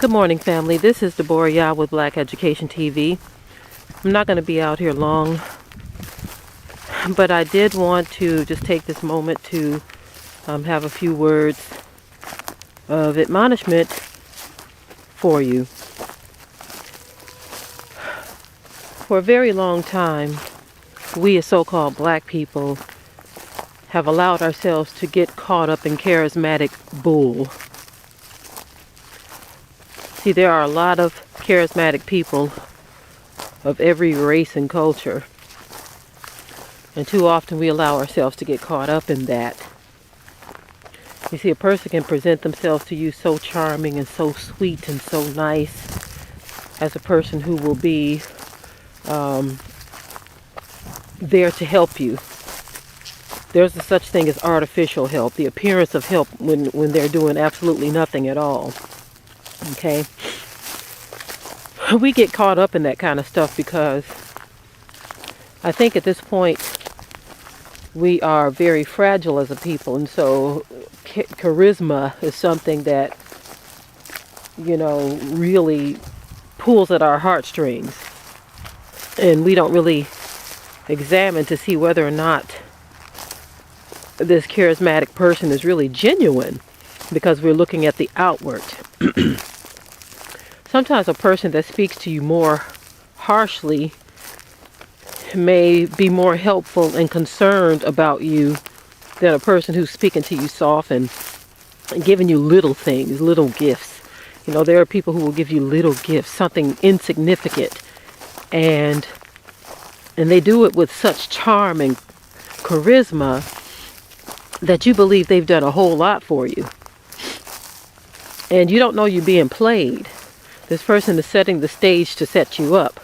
Good morning, family. This is Deborah Yah with Black Education TV. I'm not going to be out here long, but I did want to just take this moment to have a few words of admonishment for you. For a very long time, we as so-called black people have allowed ourselves to get caught up in charismatic bull. See, there are a lot of charismatic people of every race and culture. And too often we allow ourselves to get caught up in that. You see, a person can present themselves to you so charming and so sweet and so nice as a person who will be there to help you. There's a such thing as artificial help, the appearance of help when they're doing absolutely nothing at all. Okay, we get caught up in that kind of stuff because I think at this point we are very fragile as a people, and so charisma is something that, you know, really pulls at our heartstrings, and we don't really examine to see whether or not this charismatic person is really genuine because we're looking at the outward. Sometimes a person that speaks to you more harshly may be more helpful and concerned about you than a person who's speaking to you soft and giving you little things, little gifts. You know, there are people who will give you little gifts, something insignificant, and they do it with such charm and charisma that you believe they've done a whole lot for you. And you don't know you're being played. This person is setting the stage to set you up.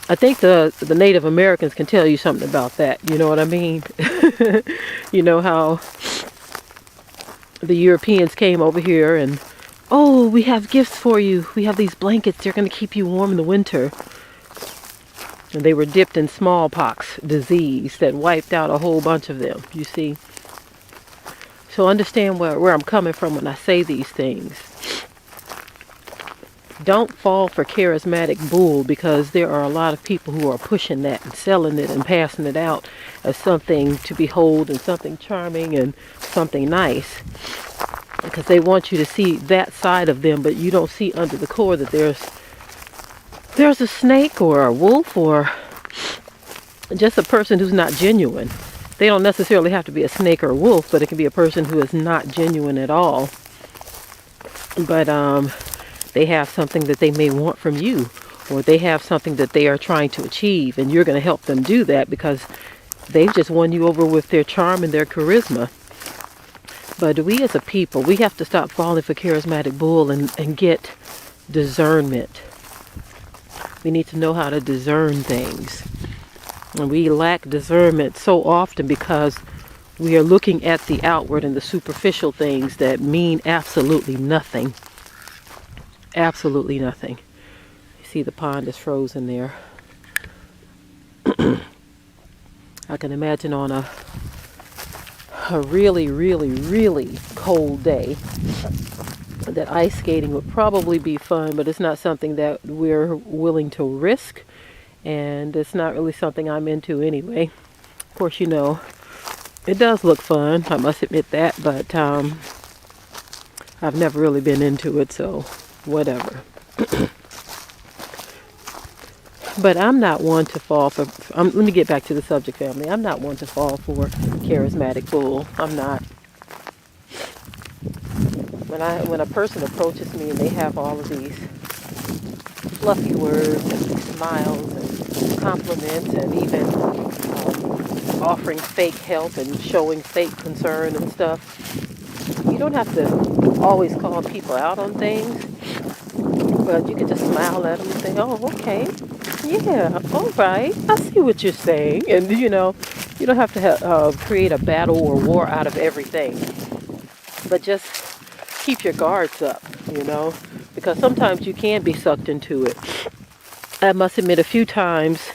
I think the Native Americans can tell you something about that. You know what I mean? You know how the Europeans came over here and, oh, we have gifts for you. We have these blankets. They're going to keep you warm in the winter. And they were dipped in smallpox disease that wiped out a whole bunch of them, you see. So understand where I'm coming from when I say these things. Don't fall for charismatic bull, because there are a lot of people who are pushing that and selling it and passing it out as something to behold and something charming and something nice, because they want you to see that side of them, but you don't see under the core that there's a snake or a wolf or just a person who's not genuine. They don't necessarily have to be a snake or a wolf, but it can be a person who is not genuine at all. But they have something that they may want from you, or they have something that they are trying to achieve, and you're going to help them do that because they've just won you over with their charm and their charisma. But we as a people, we have to stop falling for charismatic bull and get discernment. We need to know how to discern things. And we lack discernment so often because we are looking at the outward and the superficial things that mean absolutely nothing. Absolutely nothing. You see the pond is frozen there. I can imagine on a really, really, really cold day that ice skating would probably be fun, but it's not something that we're willing to risk, and it's not really something I'm into anyway. Of course, you know, it does look fun, I must admit that, but I've never really been into it, so whatever. But I'm not one to fall for, let me get back to the subject, family. I'm not one to fall for charismatic bull. I'm not. When a person approaches me and they have all of these fluffy words and smiles and compliments and even offering fake help and showing fake concern and stuff, you don't have to always call people out on things, but you can just smile at them and say, oh, okay, yeah, all right, I see what you're saying. And, you know, you don't have to create a battle or war out of everything, but just keep your guards up, you know, because sometimes you can be sucked into it. I must admit, a few times,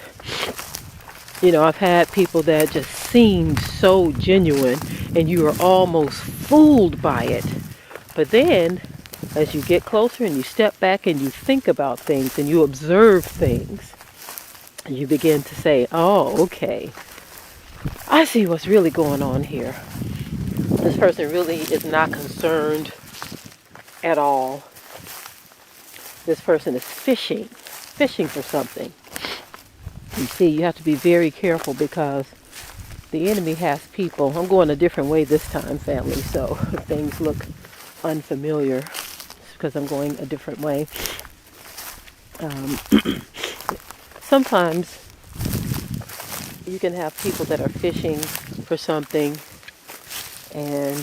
you know, I've had people that just seemed so genuine and you are almost fooled by it. But then as you get closer and you step back and you think about things and you observe things, you begin to say, oh, okay, I see what's really going on here. This person really is not concerned at all. This person is fishing for something. You see, you have to be very careful because the enemy has people. I'm going a different way this time, family, so if things look unfamiliar, it's because I'm going a different way. Sometimes you can have people that are fishing for something and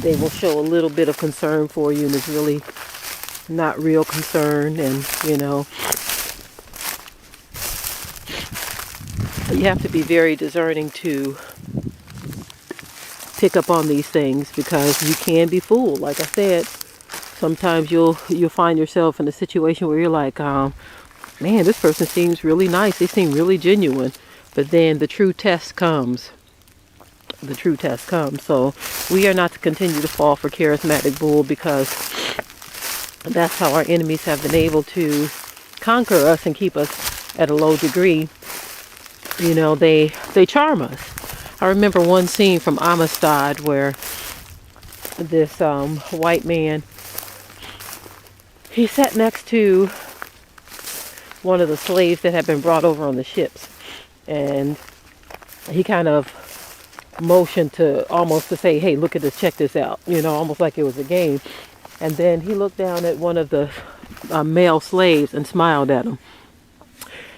they will show a little bit of concern for you, and it's really not real concern. And you have to be very discerning to pick up on these things because you can be fooled. Like I said, sometimes you'll find yourself in a situation where you're like, man, this person seems really nice. They seem really genuine. But then the true test comes. The true test comes. So we are not to continue to fall for charismatic bull, because that's how our enemies have been able to conquer us and keep us at a low degree. They charm us. I remember one scene from Amistad where this white man, he sat next to one of the slaves that had been brought over on the ships, and he kind of motioned to almost to say, hey, look at this, check this out, almost like it was a game. And then he looked down at one of the male slaves and smiled at him.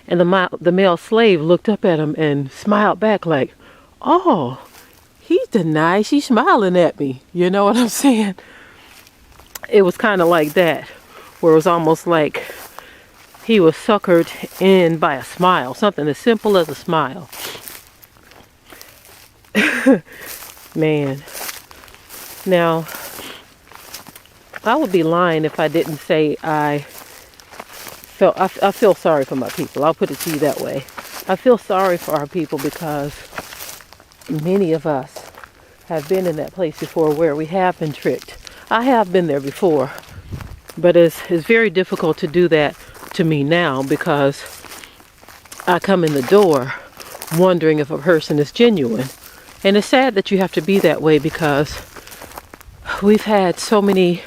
And the male slave looked up at him and smiled back like, oh, he's nice, he's smiling at me. You know what I'm saying? It was kind of like that, where it was almost like he was suckered in by a smile, something as simple as a smile. Man. Now, I would be lying if I didn't say I feel sorry for my people. I'll put it to you that way. I feel sorry for our people because many of us have been in that place before where we have been tricked. I have been there before, but it's very difficult to do that to me now, because I come in the door wondering if a person is genuine. And it's sad that you have to be that way, because we've had so many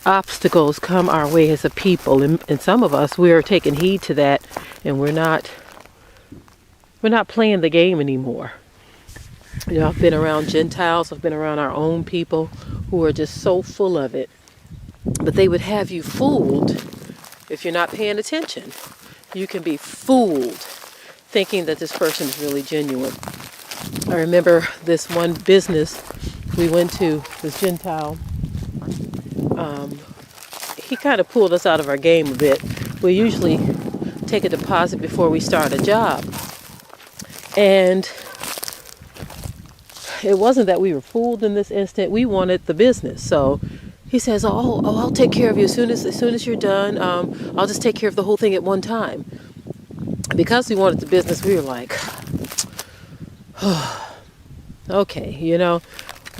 obstacles come our way as a people, and some of us, we are taking heed to that, and we're not playing the game anymore. I've been around Gentiles, I've been around our own people who are just so full of it, but they would have you fooled if you're not paying attention. You can be fooled thinking that this person is really genuine. I remember this one business we went to, this Gentile. He kind of pulled us out of our game a bit. We usually take a deposit before we start a job. And it wasn't that we were fooled in this instant. We wanted the business. So he says, oh, I'll take care of you as soon as you're done. I'll just take care of the whole thing at one time. Because we wanted the business, we were like, okay,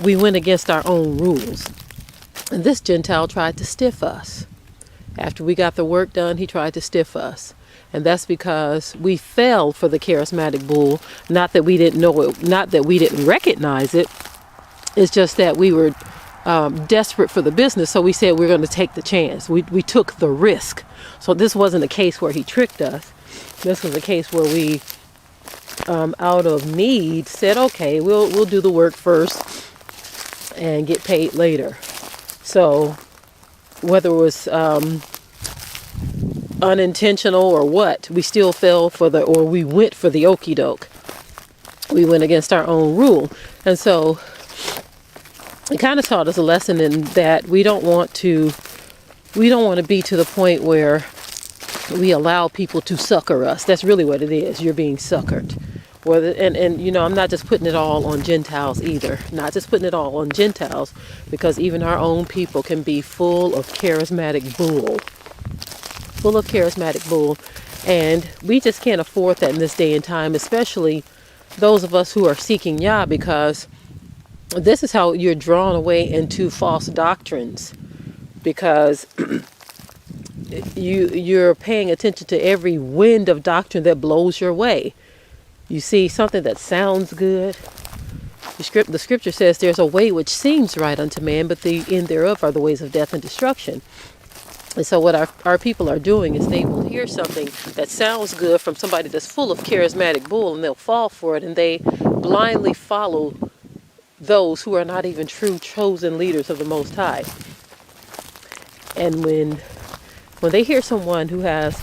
we went against our own rules. And this Gentile tried to stiff us. After we got the work done, he tried to stiff us. And that's because we fell for the charismatic bull. Not that we didn't know it, not that we didn't recognize it. It's just that we were desperate for the business. So we said we're going to take the chance. We took the risk. So this wasn't a case where he tricked us. This was a case where we, out of need, said, okay, we'll do the work first and get paid later. So whether it was unintentional or what, we still fell for we went for the okie doke. We went against our own rule. And so it kind of taught us a lesson in that we don't want to be to the point where we allow people to sucker us. That's really what it is. You're being suckered. And I'm not just putting it all on Gentiles either. Not just putting it all on Gentiles, because even our own people can be full of charismatic bull. Full of charismatic bull. And we just can't afford that in this day and time, especially those of us who are seeking Yah, because This is how you're drawn away into false doctrines, because you're paying attention to every wind of doctrine that blows your way. You see something that sounds good. The scripture says there's a way which seems right unto man, but the end thereof are the ways of death and destruction. And so what our people are doing is they will hear something that sounds good from somebody that's full of charismatic bull, and they'll fall for it, and they blindly follow those who are not even true chosen leaders of the Most High. And when they hear someone who has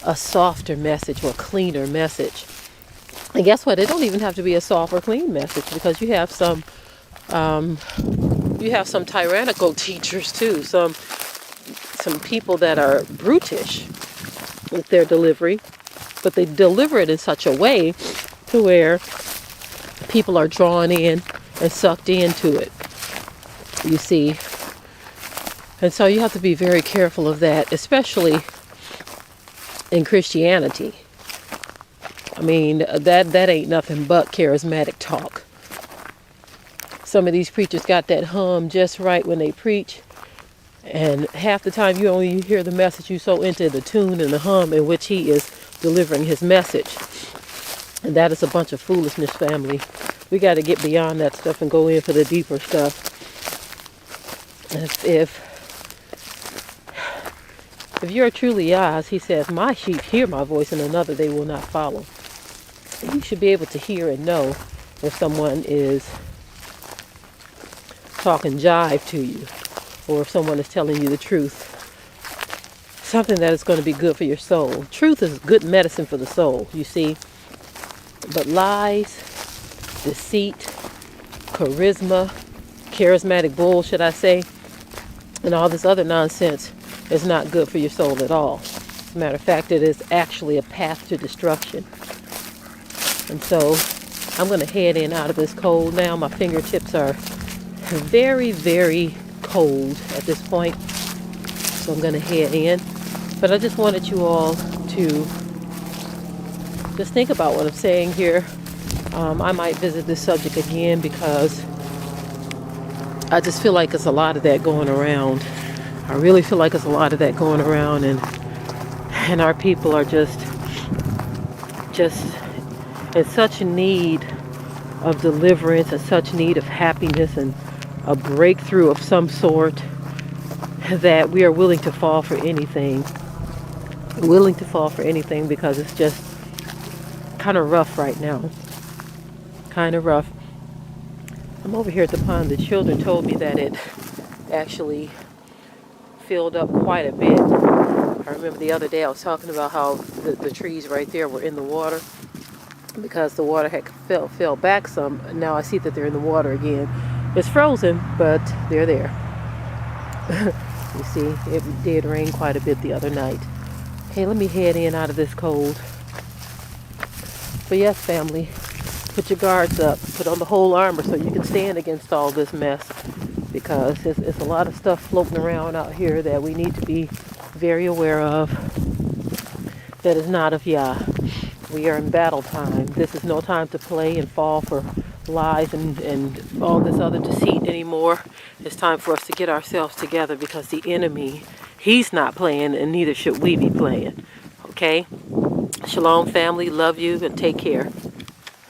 a softer message or cleaner message, and guess what? It don't even have to be a soft or clean message, because you have some tyrannical teachers too. Some people that are brutish with their delivery, but they deliver it in such a way to where people are drawn in and sucked into it. You see. And so you have to be very careful of that, especially in Christianity. I mean, that ain't nothing but charismatic talk. Some of these preachers got that hum just right when they preach, and half the time you only hear the message, you so into the tune and the hum in which he is delivering his message. And that is a bunch of foolishness, family. We got to get beyond that stuff and go in for the deeper stuff. If you're truly Yah's, he says, my sheep hear my voice, and another they will not follow. You should be able to hear and know if someone is talking jive to you, or if someone is telling you the truth. Something that is going to be good for your soul. Truth is good medicine for the soul, you see. But lies, deceit, charismatic bull, should I say, and all this other nonsense is not good for your soul at all. As a matter of fact, it is actually a path to destruction. And so I'm going to head in out of this cold now. My fingertips are very, very cold at this point. So I'm going to head in. But I just wanted you all to just think about what I'm saying here. I might visit this subject again, because I just feel like there's a lot of that going around. I really feel like there's a lot of that going around, and our people are just in such need of deliverance, and such need of happiness and a breakthrough of some sort, that we are willing to fall for anything. Because it's just kind of rough right now. Kind of rough. I'm over here at the pond. The children told me that it actually filled up quite a bit. I remember the other day I was talking about how the trees right there were in the water, because the water had fell back some. Now I see that they're in the water again. It's frozen, but they're there. You see, it did rain quite a bit the other night. Okay, let me head in out of this cold. But yes, family, put your guards up. Put on the whole armor so you can stand against all this mess. Because it's a lot of stuff floating around out here that we need to be very aware of. That is not of Yah. We are in battle time. This is no time to play and fall for lies and all this other deceit anymore. It's time for us to get ourselves together, because the enemy, he's not playing, and neither should we be playing. Okay? Shalom, family. Love you, and take care.